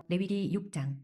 레위기 6장.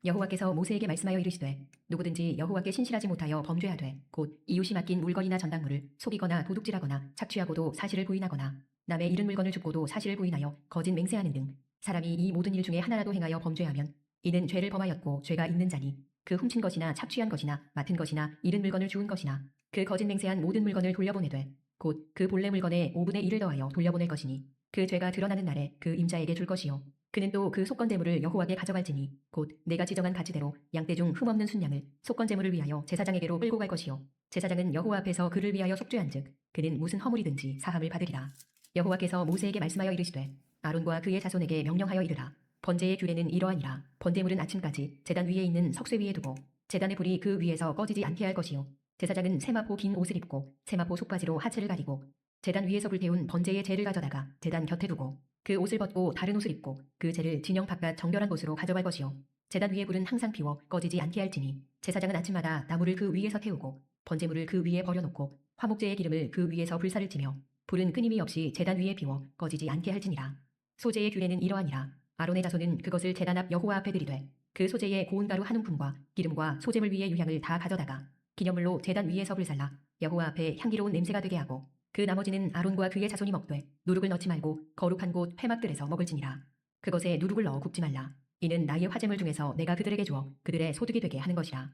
여호와께서 모세에게 말씀하여 이르시되 누구든지 여호와께 신실하지 못하여 범죄하되 곧 이웃이 맡긴 물건이나 전당물을 속이거나 도둑질하거나 착취하고도 사실을 부인하거나 남의 잃은 물건을 줍고도 사실을 부인하여 거짓 맹세하는 등 사람이 이 모든 일 중에 하나라도 행하여 범죄하면 이는 죄를 범하였고 죄가 있는 자니 그 훔친 것이나 착취한 것이나 맡은 것이나 잃은 물건을 주운 것이나 그 거짓 맹세한 모든 물건을 돌려보내되 곧 그 본래 물건의 5분의 1을 더하여 돌려보낼 것이니 그 죄가 드러나는 날에 그 임자에게 줄 것이요 그는 또 그 속건제물을 여호와께 가져갈지니 곧 내가 지정한 가치대로 양떼 중 흠없는 순양을 속건제물을 위하여 제사장에게로 끌고 갈 것이요 제사장은 여호와 앞에서 그를 위하여 속죄한즉 그는 무슨 허물이든지 사함을 받으리라. 여호와께서 모세에게 말씀하여 이르시되 아론과 그의 자손에게 명령하여 이르라. 번제의 규례는 이러하니라. 번제물은 아침까지 제단 위에 있는 석쇠 위에 두고 제단의 불이 그 위에서 꺼지지 않게 할 것이요 제사장은 세마포 긴 옷을 입고 세마포 속바지로 하체를 가리고 제단 위에서 불태운 번제의 재를 가져다가 제단 곁에 두고 그 옷을 벗고 다른 옷을 입고 그 재를 진영 바깥 정결한 곳으로 가져갈 것이요 제단 위에 불은 항상 피워 꺼지지 않게 할지니 제사장은 아침마다 나무를 그 위에서 태우고 번제물을 그 위에 버려놓고 화목제의 기름을 그 위에서 불사를 찌며 불은 끊임이 없이 제단 위에 피워 꺼지지 않게 할지니라. 소제의 규례는 이러하니라. 아론의 자손은 그것을 제단 앞 여호와 앞에 드리되 그 소제의 고운 가루 한 움큼과 기름과 소제물 위에 유향을 다 가져다가 기념물로 제단 위에서 불살라 여호와 앞에 향기로운 냄새가 되게 하고 그 나머지는 아론과 그의 자손이 먹되 누룩을 넣지 말고 거룩한 곳 회막들에서 먹을지니라. 그것에 누룩을 넣어 굽지 말라. 이는 나의 화제물 중에서 내가 그들에게 주어 그들의 소득이 되게 하는 것이라.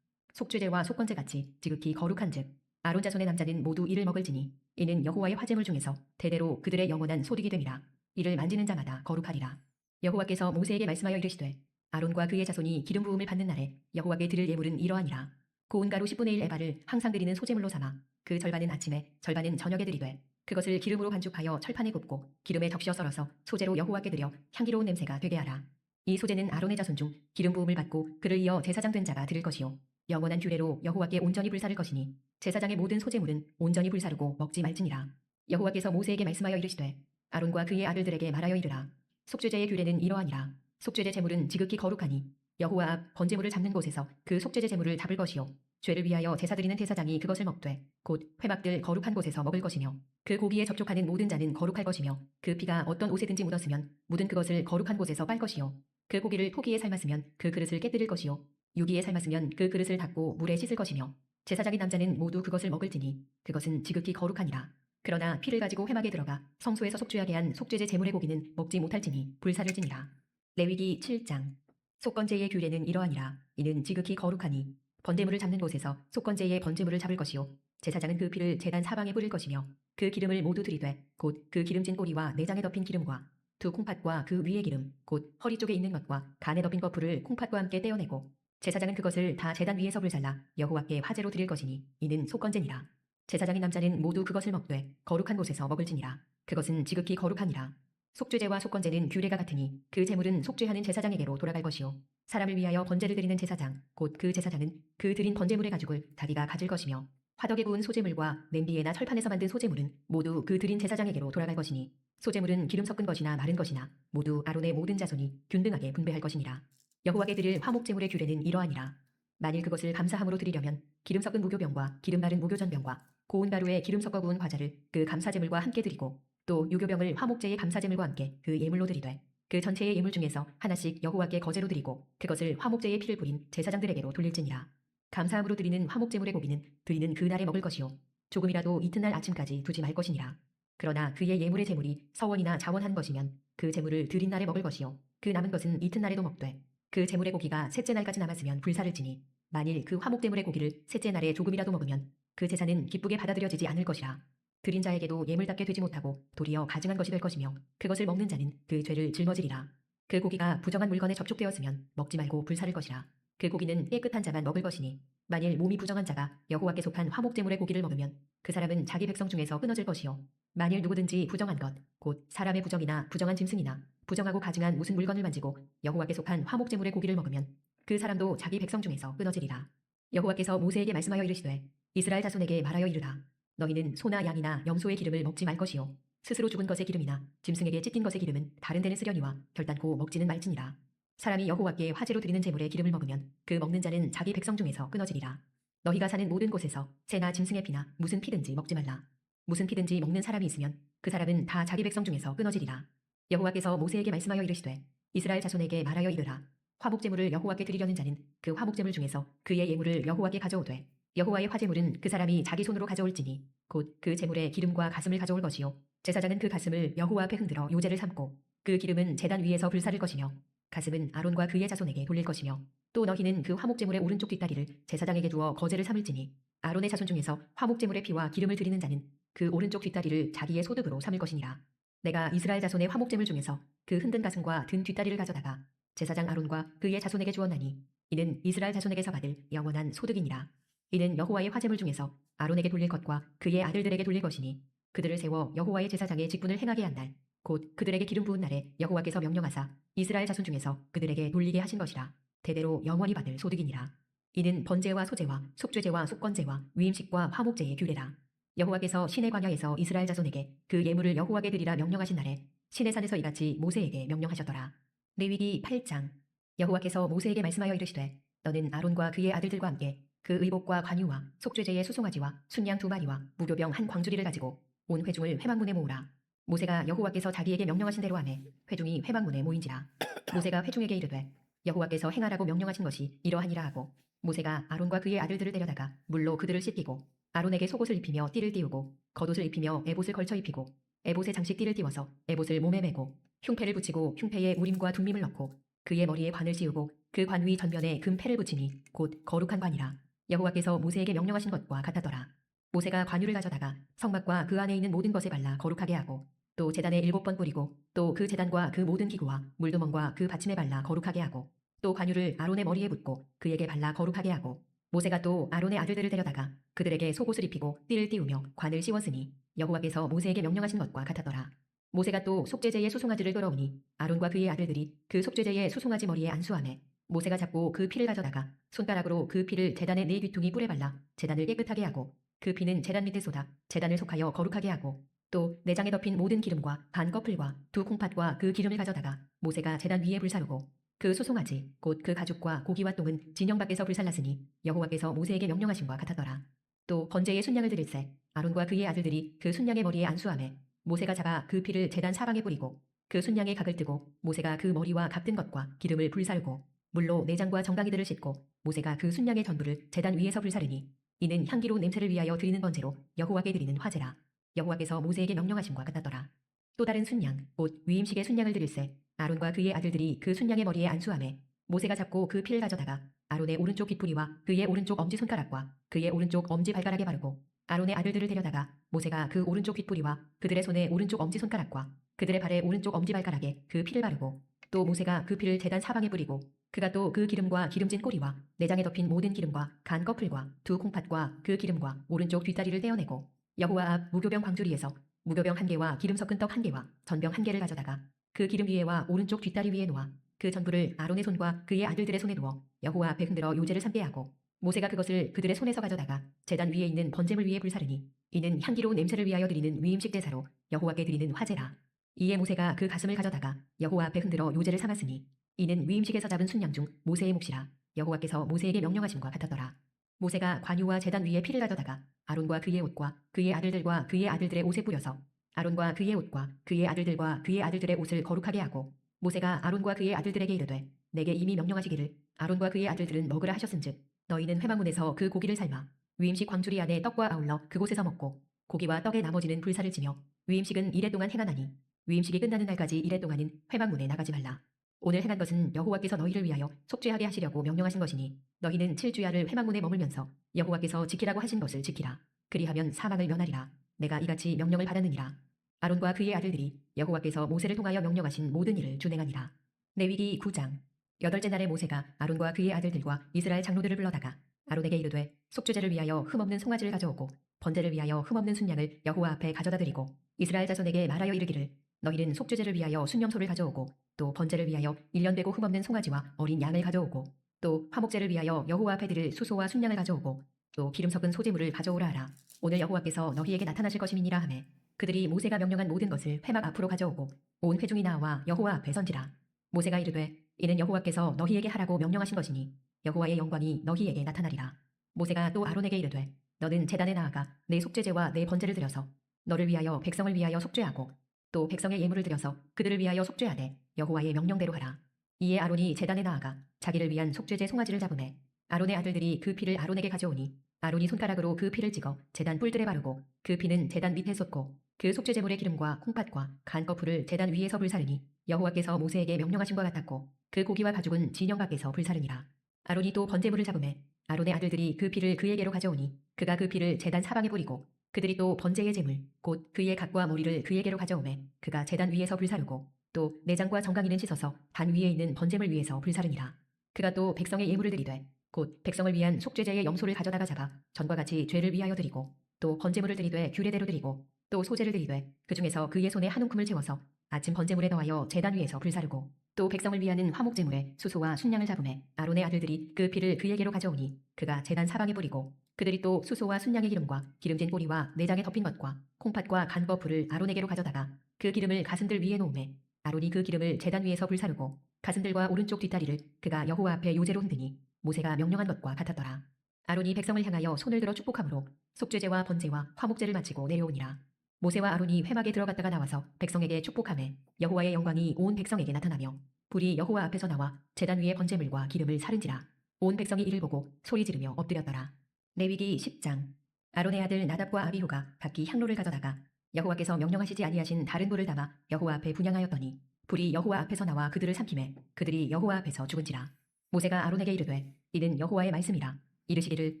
속죄제와 속건제 같이 지극히 거룩한즉 아론 자손의 남자는 모두 이를 먹을지니 이는 여호와의 화제물 중에서 대대로 그들의 영원한 소득이 됨이라. 이를 만지는 자마다 거룩하리라. 여호와께서 모세에게 말씀하여 이르시되 아론과 그의 자손이 기름 부음을 받는 날에 여호와께 드릴 예물은 이러하니라. 고운 가루 10분의 1 에바를 항상 드리는 소제물로 삼아 그 절반은 아침에 절반은 저녁에 드리되 그것을 기름으로 반죽하여 철판에 굽고 기름에 적셔 썰어서 소제로 여호와께 드려 향기로운 냄새가 되게 하라. 이 소제는 아론의 자손 중 기름 부음을 받고 그를 이어 제사장 된 자가 드릴 것이요 영원한 규례로 여호와께 온전히 불사를 것이니 제사장의 모든 소제물은 온전히 불사르고 먹지 말지니라. 여호와께서 모세에게 말씀하여 이르시되 아론과 그의 아들들에게 말하여 이르라. 속죄제의 규례는 이러하니라. 속죄제 제물은 지극히 거룩하니 여호와 앞 번제물을 잡는 곳에서 그 속죄제 제물을 잡을 것이요 죄를 위하여 제사 드리는 제사장이 그것을 먹되 곧 회막들 거룩한 곳에서 먹을 것이며 그 고기에 접촉하는 모든 자는 거룩할 것이며 그 피가 어떤 옷에든지 묻었으면 묻은 그것을 거룩한 곳에서 빨 것이요 그 고기를 토기에 삶았으면 그 그릇을 깨뜨릴 것이요 유기에 삶았으면 그 그릇을 닦고 물에 씻을 것이며 제사장의 남자는 모두 그것을 먹을지니 그것은 지극히 거룩하니라. 그러나 피를 가지고 회막에 들어가 성소에서 속죄하게 한 속죄제 제물의 고기는 먹지 못할지니 불사를지니라. 레위기 7장. 속건제의 규례는 이러하니라. 이는 지극히 거룩하니 번제물을 잡는 곳에서 속건제의 번제물을 잡을 것이요 제사장은 그 피를 제단 사방에 뿌릴 것이며 그 기름을 모두 들이되 곧 그 기름진 꼬리와 내장에 덮인 기름과 두 콩팥과 그 위의 기름 곧 허리 쪽에 있는 것과 간에 덮인 거풀을 콩팥과 함께 떼어내고 제사장은 그것을 다 제단 위에서 불살라 여호와께 화제로 드릴 것이니 이는 속건제니라. 제사장의 남자는 모두 그것을 먹되 거룩한 곳에서 먹을지니라. 그것은 지극히 거룩하니라. 속죄제와 속건제는 규례가 같으니 그 제물은 속죄하는 제사장에게로 돌아갈 것이요 사람을 위하여 번제를 드리는 제사장 곧 그 제사장은 그 드린 번제물의 가죽을 자기가 가질 것이며 화덕에 구운 소제물과 냄비에나 철판에서 만든 소제물은 모두 그 드린 제사장에게로 돌아갈 것이니 소제물은 기름 섞은 것이나 마른 것이나 모두 아론의 모든 자손이 균등하게 분배할 것이니라. 여호와께 드릴 화목제물의 규례는 이러하니라. 만일 그것을 감사함으로 드리려면 기름 섞은 무교병과 기름 바른 무교전병과 고운 가루에 기름 섞어 구운 과자를 그 감사제물과 함께 드리고 또 유교병을 화목제의 감사제물과 함께 그 예물로 드리되 그 전체의 예물 중에서 하나씩 여호와께 거제로 드리고 그것을 화목제의 피를 뿌린 제사장들에게로 돌릴지니라. 감사함으로 드리는 화목제물의 고기는 드리는 그 날에 먹을 것이요 조금이라도 이튿날 아침까지 두지 말 것이니라. 그러나 그의 예물의 제물이 서원이나 자원한 것이면 그 제물을 드린 날에 먹을 것이요 그 남은 것은 이튿날에도 먹되 그 제물의 고기가 셋째 날까지 남았으면 불사를지니 만일 그 화목제물의 고기를 셋째 날에 조금이라도 먹으면 그 제사는 기쁘게 받아들여지지 않을 것이라. 드린 자에게도 예물답게 되지 못하고 도리어 가증한 것이 될 것이며 그것을 먹는 자는 그 죄를 짊어지리라. 그 고기가 부정한 물건에 접촉되었으면 먹지 말고 불사를 것이라. 그 고기는 깨끗한 자만 먹을 것이니 만일 몸이 부정한 자가 여호와께 속한 화목제물의 고기를 먹으면 그 사람은 자기 백성 중에서 끊어질 것이요 만일 누구든지 부정한 것 곧 사람의 부정이나 부정한 짐승이나 부정하고 가증한 무슨 물건을 만지고 여호와께 속한 화목제물의 고기를 먹으면 그 사람도 자기 백성 중에서 끊어지리라. 여호와께서 모세에게 말씀하여 이르시되 이스라엘 자손에게 말하여 이르라. 너희는 소나 양이나 염소의 기름을 먹지 말 것이요 스스로 죽은 것의 기름이나 짐승에게 찢긴 것의 기름은 다른 데는 쓰려니와 결단코 먹지는 말지니라. 사람이 여호와께 화제로 드리는 제물의 기름을 먹으면 그 먹는 자는 자기 백성 중에서 끊어지리라. 너희가 사는 모든 곳에서 새나 짐승의 피나 무슨 피든지 먹지 말라. 무슨 피든지 먹는 사람이 있으면 그 사람은 다 자기 백성 중에서 끊어지리라. 여호와께서 모세에게 말씀하여 이르시되 이스라엘 자손에게 말하여 이르라. 화목제물을 여호와께 드리려는 자는 그 화목제물 중에서 그의 예물을 여호와께 가져오되 여호와의 화제물은 그 사람이 자기 손으로 가져올지니 곧 그 제물의 기름과 가슴을 가져올 것이요 제사장은 그 가슴을 여호와 앞에 흔들어 요제를 삼고 그 기름은 제단 위에서 불사를 것이며 가슴은 아론과 그의 자손에게 돌릴 것이며 또 너희는 그 화목제물의 오른쪽 뒷다리를 제사장에게 주어 거제를 삼을지니 아론의 자손 중에서 화목제물의 피와 기름을 드리는 자는 그 오른쪽 뒷다리를 자기의 소득으로 삼을 것이니라. 내가 이스라엘 자손의 화목제물 중에서 그 흔든 가슴과 든 뒷다리를 가져다가 제사장 아론과 그의 자손에게 주었나니 이는 이스라엘 자손에게서 받을 영원한 소득이니라. 이는 여호와의 화제물 중에서 아론에게 돌릴 것과 그의 아들들에게 돌릴 것이니 그들을 세워 여호와의 제사장의 직분을 행하게 한 날 곧 그들에게 기름 부은 날에 여호와께서 명령하사 이스라엘 자손 중에서 그들에게 돌리게 하신 것이라. 대대로 영원히 받을 소득이니라. 이는 번제와 소제와 속죄제와 속건제와 위임식과 화목제의 규례라. 여호와께서 시내 광야에서 이스라엘 자손에게 그 예물을 여호와께 드리라 명령하신 날에 시내 산에서 이같이 모세에게 명령하셨더라. 레위기 8장. 여호와께서 모세에게 말씀하여 이르시되 너는 아론과 그의 아들들과 함께 그 의복과 관유와 속죄제의 수송아지와 순양 2마리와 무교병 한 광주리를 가지고 온 회중을 회막문에 모으라. 모세가 여호와께서 자기에게 명령하신 대로 하매 회중이 회막문에 모인지라. 모세가 회중에게 이르되 여호와께서 행하라고 명령하신 것이 이러하니라 하고 모세가 아론과 그의 아들들을 데려다가 물로 그들을 씻기고 아론에게 속옷을 입히며 띠를 띠우고 겉옷을 입히며 에봇을 걸쳐 입히고 에봇에 장식 띠를 띠워서 에봇을 몸에 메고 흉패를 붙이고 흉패에 우림과 둠밈을 넣고 그의 머리에 관을 씌우고 그 관 위 전면에 금패를 붙이니 곧 거룩한 관이라. 여호와께서 모세에게 명령하신 것과 같았더라. 모세가 관유를 가져다가 성막과 그 안에 있는 모든 것에 발라 거룩하게 하고 또 제단에 7번 뿌리고 또 그 제단과 그 모든 기구와 물두멍과 그 받침에 발라 거룩하게 하고 또 관유를 아론의 머리에 붓고 그에게 발라 거룩하게 하고 모세가 또 아론의 아들들을 데려다가 그들에게 속옷을 입히고 띠를 띠우며 관을 씌웠으니 여호와께서 모세에게 명령하신 것과 같았더라. 모세가 또 속죄제의 수송아지를 끌어오니 아론과 그의 아들들이 그 속죄제의 수송아지 머리에 안수하매 모세가 잡고 그 피를 가져다가 손가락으로 그 피를 제단의 네 뒤퉁이 뿔에 발라 제단을 깨끗하게 하고 그 피는 제단 밑에 쏟아 제단을 속하여 거룩하게 하고 또 내장에 덮인 모든 기름과 반 거풀과 2콩팥과 그 기름을 가져다가 모세가 제단 위에 불사르고 그 수송아지 곧 그 가죽과 고기와 똥은 진영 밖에서 불살랐으니 여호와께서 모세에게 명령하신 바 같았더라. 또 번제의 순양을 드릴새 아론과 그의 아들들이 그 순양의 머리에 안수하매 모세가 잡아 그 피를 제단 사방에 뿌리고 그 순양의 각을 뜨고 모세가 그 머리와 각든 것과 기름을 불사르고 물로 내장과 정강이들을 씻고 모세가 그 순양의 전부를 제단 위에서 불사르니 이는 향기로운 냄새를 위하여 드리는 번제로 여호와께 드리는 화제라. 여호와께서 모세에게 명령하신 바 같았더라. 또 다른 순양 곧 위임식의 순양을 드릴새 아론과 그의 아들들이 그 순양의 머리에 안수하매 모세가 잡고 그 피를 가져다가 아론의 오른쪽 귓부리와 그의 오른쪽 엄지손가락과 그의 오른쪽 엄지발가락에 바르고 아론의 아들들을 데려다가 모세가 그 오른쪽 귓부리와 그들의 손의 오른쪽 엄지손가락과 그들의 발의 오른쪽 엄지발가락에 그 피를 바르고 또 모세가 그 피를 제단 사방에 뿌리고 그가 또 그 기름과 기름진 꼬리와 내장에 덮인 모든 기름과 간 거풀과 2콩팥과 그 기름과 오른쪽 뒷다리를 떼어내고 여호와 앞 무교병 광주리에서 무교병 1개와 기름 섞은 떡 1개와 전병 1개를 가져다가 그 기름 위에와 오른쪽 뒷다리 위에 놓아 그 전부를 아론의 손과 그의 아들들의 손에 두어 여호와 앞에 흔들어 요제를 삼게 하고 모세가 그것을 그들의 손에서 가져다가 제단 위에 있는 번제물 위에 불사르니 이는 향기로운 냄새를 위하여 드리는 위임식 제사로 여호와께 드리는 화제라. 이에 모세가 그 가슴을 가져다가 여호와 앞에 흔들어 요제를 삼았으니 이는 위임식에서 잡은 순양 중 모세의 몫이라. 여호와께서 모세에게 명령하심과 같았더라. 모세가 관유와 제단 위에 피를 가져다가 아론과 그의 옷과 그의 아들들과 그의 아들들의 옷에 뿌려서 아론과 그의 옷과 그의 아들들과 그의 아들들의 옷을 거룩하게 하고 모세가 아론과 그의 아들들에게 이르되 내게 이미 명령하시기를 아론과 그의 아들들은 먹으라 하셨은즉 너희는 회막문에서 그 고기를 삶아 위임식 광주리 안에 떡과 아울러 그곳에서 먹고 고기와 떡의 나머지는 불사를 지며 위임식은 이래 동안 행하나니 위임식이 끝나는 날까지 이래 동안은 회막문에 나가지 말라. 오늘 행한 것은 여호와께서 너희를 위하여 속죄하게 하시려고 명령하신 것이니 너희는 7주야를 회막문에 머물면서 여호와께서 지키라고 하신 것을 지키라. 그리하면 사망을 면하리라. 내가 이같이 명령을 받았느니라. 아론과 그의 아들들이 여호와께서 모세를 통하여 명령하신 모든 일을 준행하니라. 레위기 9장. 8째 날에 모세가 아론과 그의 아들들과 이스라엘 장로들을 불러다가 아론에게 이르되 속죄제를 위하여 흠없는 송아지를 가져오고 번제를 위하여 흠없는 순양을 여호와 앞에 가져다 드리고 이스라엘 자손에게 말하여 이르기를 너희는 속죄제를 위하여 순염소를 가져오고 또 번제를 위하여 1년 되고 흠없는 송아지와 어린 양을 가져오고 또 화목제를 위하여 여호와 앞에 드릴 수소와 순양을 가져오고 또 기름 섞은 소제물을 가져오라 하라. 오늘 여호와께서 너희에게 나타나실 것임이니라 하매 그들이 모세가 명령한 모든 것을 회막 앞으로 가져오고 온 회중이 나와 여호와 앞에 선지라. 모세가 이르되 이는 여호와께서 너희에게 하라고 명령하신 것이니 여호와의 영광이 너희에게 나타나리라. 모세가 또 아론에게 이르되 너는 제단에 나아가 내 속죄제와 내 번제를 드려서 너를 위하여 백성을 위하여 속죄하고 또 백성의 예물을 드려서 그들을 위하여 속죄하되 여호와의 명령대로 하라. 이에 아론이 제단에 나아가 자기를 위한 속죄제 송아지를 잡으매 아론의 아들들이 그 피를 아론에게 가져오니 아론이 손가락으로 그 피를 찍어 제단 뿔들에 바르고 그 피는 제단 밑에 쏟고 그 속죄제물의 기름과 콩팥과 간 거풀을 제단 위에서 불사르니 여호와께서 모세에게 명령하신 것 같았고 그 고기와 가죽은 진영 밖에서 불사르니라. 아론이 또 번제물을 잡으매 아론의 아들들이 그 피를 그에게로 가져오니 그가 그 피를 제단 사방에 뿌리고 그들이 또 번제의 제물 곧 그의 각과 머리를 그에게로 가져오매 그가 제단 위에서 불사르고 또 내장과 정강이는 씻어서 단 위에 있는 번제물 위에서 불사르니라. 그가 또 백성의 예물을 드리되 곧 백성을 위한 속죄제의 염소를 가져다가 잡아 전과 같이 죄를 위하여 드리고 또 번제물을 드리되 규례대로 드리고 또 소제를 드리되 그 중에서 그의 손에 한 움큼을 채워서 아침 번제물에 더하여 제단 위에서 불사르고 또 백성을 위하는 화목제물에 수소와 순양을 잡으매 아론의 아들들이 그 피를 그에게로 가져오니 그가 제단 사방에 뿌리고 그들이 또 수소와 순양의 기름과 기름진 꼬리와 내장에 덮인 것과 콩팥과 간 거풀을 아론에게로 가져다가 그 기름을 가슴들 위에 놓으매 아론이 그 기름을 제단 위에서 불사르고 가슴들과 오른쪽 뒷다리를 그가 여호와 앞에 요제로 흔드니 모세가 명령한 것과 같았더라. 아론이 백성을 향하여 손을 들어 축복함으로 속죄제와 번제와 화목제를 마치고 내려오니라. 모세와 아론이 회막에 들어갔다가 나와서 백성에게 축복하매 여호와의 영광이 온 백성에게 나타나며 불이 여호와 앞에서 나와 제단 위에 번제물과 기름을 사른지라. 온 백성이 이를 보고 소리 지르며 엎드렸더라. 레위기 10장. 아론의 아들 나답과 아비후가 각기 향로를 가져다가 여호와께서 명령하시지 아니하신 다른 불을 담아 여호와 앞에 분향하였더니 불이 여호와 앞에서 나와 그들을 삼키매 그들이 여호와 앞에서 죽은지라. 모세가 아론에게 이르되 이는 여호와의 말씀이라. 이르시기를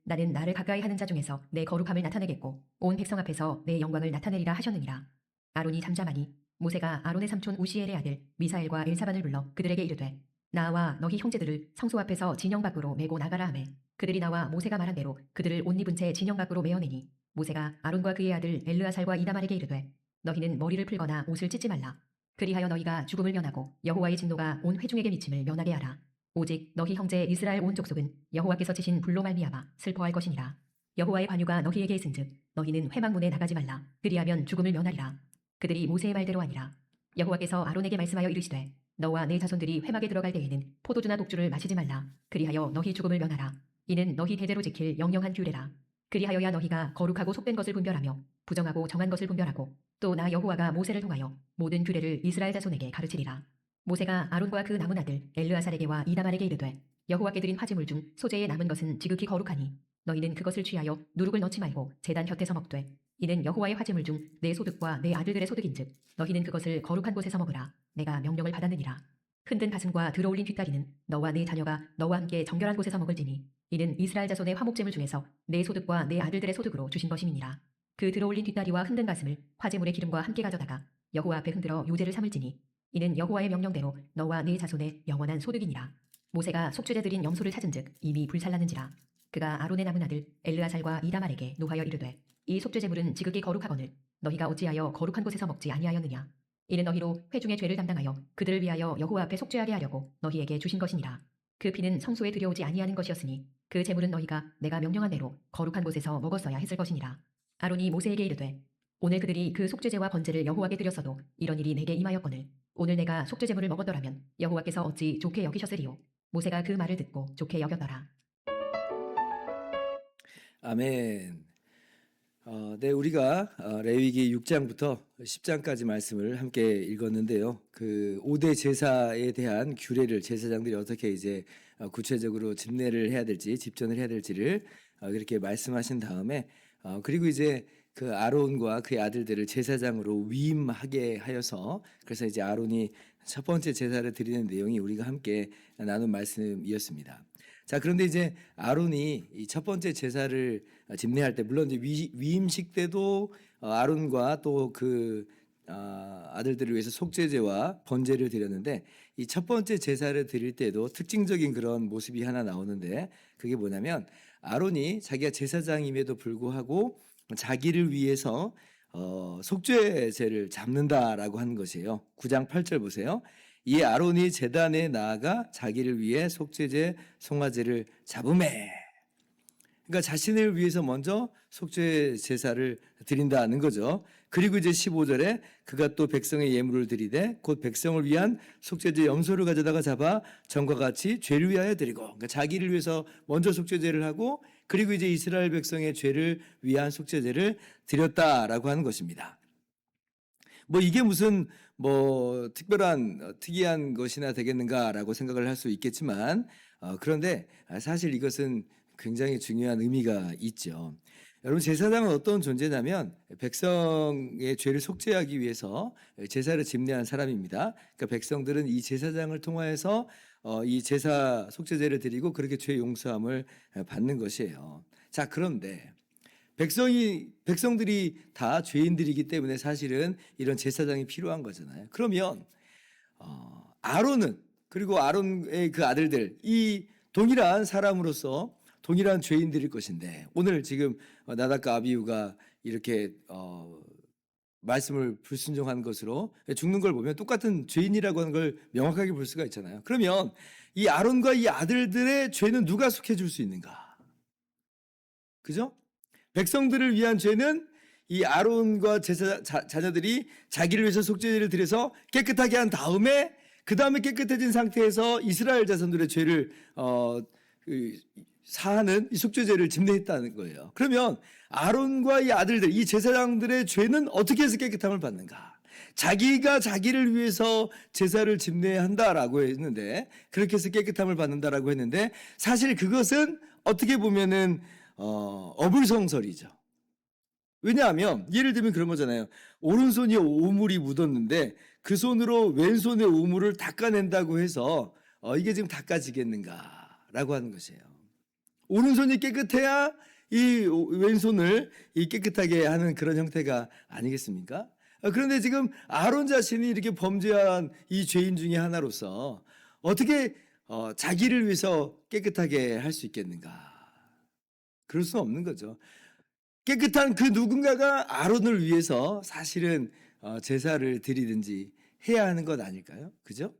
나는 나를 가까이 하는 자 중에서 내 거룩함을 나타내겠고 온 백성 앞에서 내 영광을 나타내리라 하셨느니라. 아론이 잠잠하니 모세가 아론의 삼촌 우시엘의 아들 미사엘과 엘사반을 불러 그들에게 이르되 나와 너희 형제들을 성소 앞에서 진영 밖으로 메고 나가라 하매 그들이 나와 모세가 말한 대로 그들을 옷 입은 채 진영 밖으로 메어내니 모세가 아론과 그의 아들 엘르아살과 이다말에게 이르되 너희는 머리를 풀거나 옷을 찢지 말라. 그리하여 너희가 죽음을 면하고 여호와의 진노가 온 회중에게 미침을 면하게 하라. 오직 너희 형제 이스라엘 온 족속은 여호와께서 치신 불로 말미암아 슬퍼할 것이니라. 여호와의 관유가 너희에게 있은즉 너희는 회막문에 나가지 말라. 그리하면 죽음을 면하리라. 그들이 모세의 말대로 하니라. 여호와께서 아론에게 말씀하여 이르시되 너와 내 자손들이 회막에 들어갈 때에는 포도주나 독주를 마시지 말라. 그리하여 너희 죽음을 면하라. 이는 너희 대대로 지킬 영영한 규례라. 그리하여야 너희가 거룩하고 속된 것을 분별하며 부정하고 정한 것을 분별하고 또 나 여호와가 모세를 통하여 모든 규례를 이스라엘 자손에게 가르치리라. 모세가 아론과 그 남은 아들 엘르아살에게와 이다말에게 이르되 여호와께 드린 화제물 중 소재에 남은 것은 지극히 거룩하니 너희는 그것을 취하여 누룩을 넣지 말고 제단 곁에서 먹되 이는 여호와의 화제물 중 내 소득과 내 아들들의 소득인즉 너희는 그것을 거룩한 곳에서 먹으라. 내가 명령을 받았느니라. 흔든 가슴과 들어올린 뒷다리는 너와 네 자녀가 너와 함께 정결한 곳에서 먹을지니 이는 이스라엘 자손의 화목제물 중에서 내 소득과 내 아들들의 소득으로 주신 것임이니라. 그 들어올린 뒷다리와 흔든 가슴을 화제물의 기름과 함께 가져다가 여호와 앞에 흔들어 요제를 삼을지니 이는 여호와의 명령대로 너와 네 자손의 영원한 소득이니라. 모세가 속죄제 드린 염소를 찾은즉 이미 불살랐는지라. 그가 아론의 남은 아들 엘르아살과 이다말에게 노하여 이르되 이 속죄제물은 지극히 거룩하거늘 너희가 어찌하여 거룩한 곳에서 먹지 아니하였느냐. 이는 너희로 회중의 죄를 담당하여 그들을 위하여 여호와 앞에 속죄하게 하려고 너희에게 주신 것이니라. 그 피는 성소에 들여오지 아니하는 것이었으니 그 제물은 너희가 내가 명령한 대로 거룩한 곳에서 먹었어야 했을 것이니라. 아론이 모세에게 이르되 오늘 그들이 그 속죄제와 번제를 여호와께 드렸어도 이런 일이 내게 임하였거늘 오늘 내가 속죄제물을 먹었더라면 여호와께서 어찌 좋게 여기셨으리요. 모세가 그 말을 듣고 좋게 여겼더라. 아멘. 네, 우리가 레위기 6장부터 10장까지 말씀을 함께 읽었는데요. 그 5대 제사에 대한 규례를 제사장들이 어떻게 이제 구체적으로 집례를 해야 될지, 집전을 해야 될지를 그렇게 말씀하신 다음에 그리고 이제 그 아론과 그의 아들들을 제사장으로 위임하게 하여서 그래서 이제 아론이 첫 번째 제사를 드리는 내용이 우리가 함께 나눈 말씀이었습니다. 자, 그런데 이제 아론이 이 첫 번째 제사를 집례할 때 물론 이제 위임식 때도 아론과 또 그 아들들을 위해서 속죄제와 번제를 드렸는데 이 첫 번째 제사를 드릴 때도 특징적인 그런 모습이 하나 나오는데 그게 뭐냐면 아론이 자기가 제사장임에도 불구하고 자기를 위해서 속죄제를 잡는다라고 하는 것이에요. 9장 8절 보세요. 이에 아론이 제단에 나아가 자기를 위해 속죄제 송아지를 잡으매. 그러니까 자신을 위해서 먼저 속죄 제사를 드린다는 거죠. 그리고 이제 15절에 그가 또 백성의 예물을 드리되 곧 백성을 위한 속죄제 염소를 가져다가 잡아 전과 같이 죄를 위하여 드리고, 그러니까 자기를 위해서 먼저 속죄제를 하고 그리고 이제 이스라엘 백성의 죄를 위한 속죄제를 드렸다라고 하는 것입니다. 뭐 이게 무슨 뭐 특이한 것이나 되겠는가라고 생각을 할 수 있겠지만, 그런데 사실 이것은 굉장히 중요한 의미가 있죠. 여러분, 제사장은 어떤 존재냐면 백성의 죄를 속죄하기 위해서 제사를 집례한 사람입니다. 그러니까 백성들은 이 제사장을 통하여서 이 제사 속죄제를 드리고 그렇게 죄 용서함을 받는 것이에요. 자, 그런데 백성들이 다 죄인들이기 때문에 사실은 이런 제사장이 필요한 거잖아요. 그러면 아론은, 그리고 아론의 그 아들들, 이 동일한 사람으로서 동일한 죄인들일 것인데, 오늘 지금 나답과 아비후가 이렇게 말씀을 불순종한 것으로 죽는 걸 보면 똑같은 죄인이라고 하는 걸 명확하게 볼 수가 있잖아요. 그러면 이 아론과 이 아들들의 죄는 누가 속해줄 수 있는가? 그죠? 백성들을 위한 죄는 이 아론과 자녀들이 자기를 위해서 속죄제를 드려서 깨끗하게 한 다음에, 그 다음에 깨끗해진 상태에서 이스라엘 자손들의 죄를 사하는 이 속죄제를 집례했다는 거예요. 그러면 아론과 이 아들들, 이 제사장들의 죄는 어떻게 해서 깨끗함을 받는가? 자기가 자기를 위해서 제사를 집례한다라고 했는데, 그렇게 해서 깨끗함을 받는다라고 했는데, 사실 그것은 어떻게 보면은 어불성설이죠. 왜냐하면 예를 들면 그런 거잖아요. 오른손이 오물이 묻었는데 그 손으로 왼손의 오물을 닦아낸다고 해서 이게 지금 닦아지겠는가라고 하는 것이에요. 오른손이 깨끗해야 이 왼손을 깨끗하게 하는 그런 형태가 아니겠습니까? 그런데 지금 아론 자신이 이렇게 범죄한 이 죄인 중에 하나로서 어떻게 자기를 위해서 깨끗하게 할 수 있겠는가? 그럴 수는 없는 거죠. 깨끗한 그 누군가가 아론을 위해서 사실은 제사를 드리든지 해야 하는 것 아닐까요? 그죠?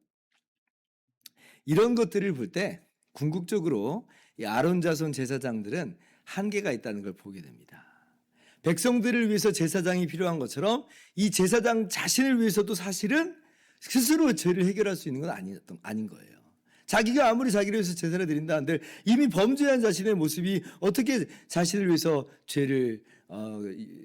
이런 것들을 볼 때 궁극적으로 이 아론 자손 제사장들은 한계가 있다는 걸 보게 됩니다. 백성들을 위해서 제사장이 필요한 것처럼 이 제사장 자신을 위해서도 사실은 스스로 죄를 해결할 수 있는 건 아닌 거예요. 자기가 아무리 자기를 위해서 제사를 드린다 한들 이미 범죄한 자신의 모습이 어떻게 자신을 위해서 죄를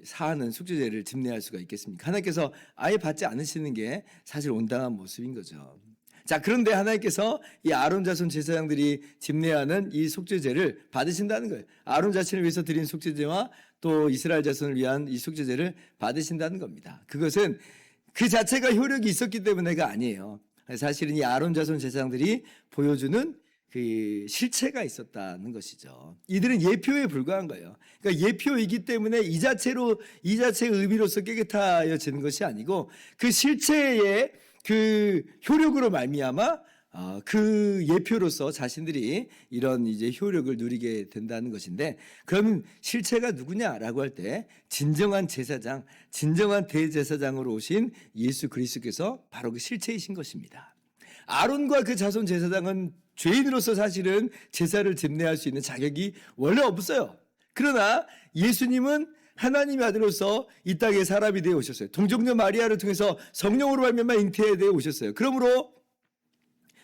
사하는 속죄제를 집례할 수가 있겠습니까? 하나님께서 아예 받지 않으시는 게 사실 온당한 모습인 거죠. 자, 그런데 하나님께서 이 아론 자손 제사장들이 집례하는 이 속죄제를 받으신다는 거예요. 아론 자신을 위해서 드린 속죄제와 또 이스라엘 자손을 위한 이 속죄제를 받으신다는 겁니다. 그것은 그 자체가 효력이 있었기 때문에가 아니에요. 사실은 이 아론 자손 제사장들이 보여주는 그 실체가 있었다는 것이죠. 이들은 예표에 불과한 거예요. 그러니까 예표이기 때문에 이 자체의 의미로서 깨끗하여지는 것이 아니고 그 실체의 그 효력으로 말미암아 그 예표로서 자신들이 이런 이제 효력을 누리게 된다는 것인데, 그러면 실체가 누구냐라고 할 때 진정한 제사장, 진정한 대제사장으로 오신 예수 그리스도께서 바로 그 실체이신 것입니다. 아론과 그 자손 제사장은 죄인으로서 사실은 제사를 집례할 수 있는 자격이 원래 없어요. 그러나 예수님은 하나님의 아들로서 이 땅에 사람이 되어 오셨어요. 동정녀 마리아를 통해서 성령으로 말미암아 잉태되어 오셨어요. 그러므로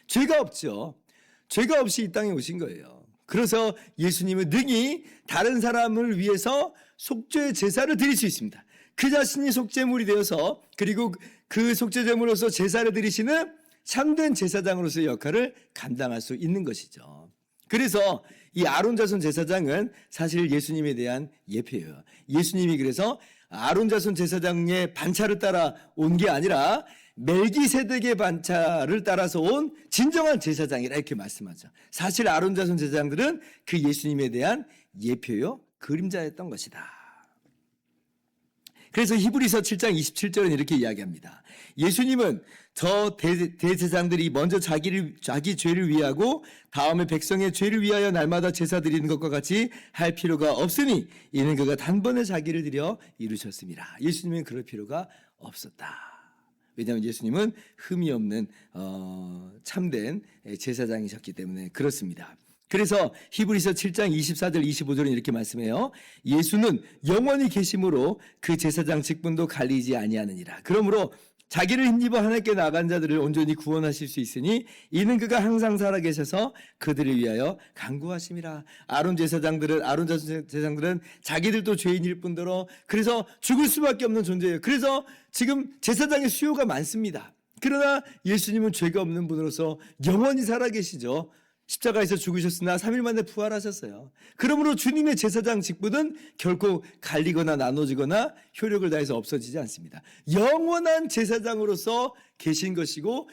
죄가 없죠. 죄가 없이 이 땅에 오신 거예요. 그래서 예수님은 능히 다른 사람을 위해서 속죄 제사를 드릴 수 있습니다. 그 자신이 속죄물이 되어서, 그리고 그 속죄제물로서 제사를 드리시는 참된 제사장으로서의 역할을 감당할 수 있는 것이죠. 그래서 이 아론 자손 제사장은 사실 예수님에 대한 예표예요. 예수님이 그래서 아론 자손 제사장의 반차를 따라 온 게 아니라 멜기세덱의 반차를 따라서 온 진정한 제사장이라 이렇게 말씀하죠. 사실 아론 자손 제사장들은 그 예수님에 대한 예표요, 그림자였던 것이다. 그래서 히브리서 7장 27절은 이렇게 이야기합니다. 예수님은 저 대제사장들이 먼저 자기 죄를 위하고 다음에 백성의 죄를 위하여 날마다 제사 드리는 것과 같이 할 필요가 없으니 이는 그가 단번에 자기를 드려 이루셨습니다. 예수님은 그럴 필요가 없었다. 왜냐하면 예수님은 흠이 없는 참된 제사장이셨기 때문에 그렇습니다. 그래서 히브리서 7장 24절 25절은 이렇게 말씀해요. 예수는 영원히 계심으로 그 제사장 직분도 갈리지 아니하느니라. 그러므로 자기를 힘입어 하나님께 나간 자들을 온전히 구원하실 수 있으니 이는 그가 항상 살아계셔서 그들을 위하여 간구하심이라. 아론 제사장들은 자기들도 죄인일 뿐더러 그래서 죽을 수밖에 없는 존재예요. 그래서 지금 제사장의 수요가 많습니다. 그러나 예수님은 죄가 없는 분으로서 영원히 살아계시죠. 십자가에서 죽으셨으나 3일 만에 부활하셨어요. 그러므로 주님의 제사장 직분은 결코 갈리거나 나눠지거나 효력을 다해서 없어지지 않습니다. 영원한 제사장으로서 계신 것이고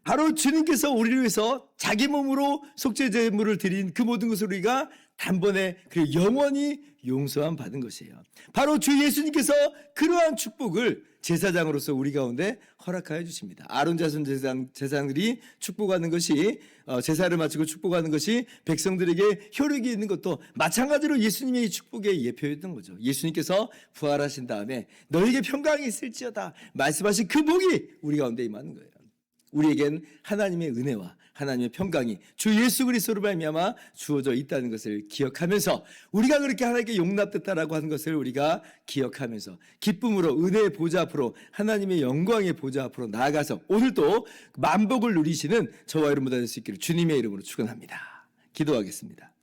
바로 주님께서 우리를 위해서 자기 몸으로 속죄 제물을 드린 그 모든 것을 우리가 단번에 그리고 영원히 용서함 받은 것이에요. 바로 주 예수님께서 그러한 축복을 제사장으로서 우리 가운데 허락하여 주십니다. 아론 자손 제사장들이 축복하는 것이 제사를 마치고 축복하는 것이 백성들에게 효력이 있는 것도 마찬가지로 예수님의 이 축복의 예표였던 거죠. 예수님께서 부활하신 다음에 너에게 평강이 있을지어다 말씀하신 그 복이 우리 가운데 임하는 거예요. 우리에겐 하나님의 은혜와 하나님의 평강이 주 예수 그리스도로 말미암아 주어져 있다는 것을 기억하면서 우리가 그렇게 하나님께 용납됐다라고 하는 것을 우리가 기억하면서 기쁨으로 은혜의 보좌 앞으로 하나님의 영광의 보좌 앞으로 나아가서 오늘도 만복을 누리시는 저와 여러분들 될 수 있기를 주님의 이름으로 축원합니다. 기도하겠습니다.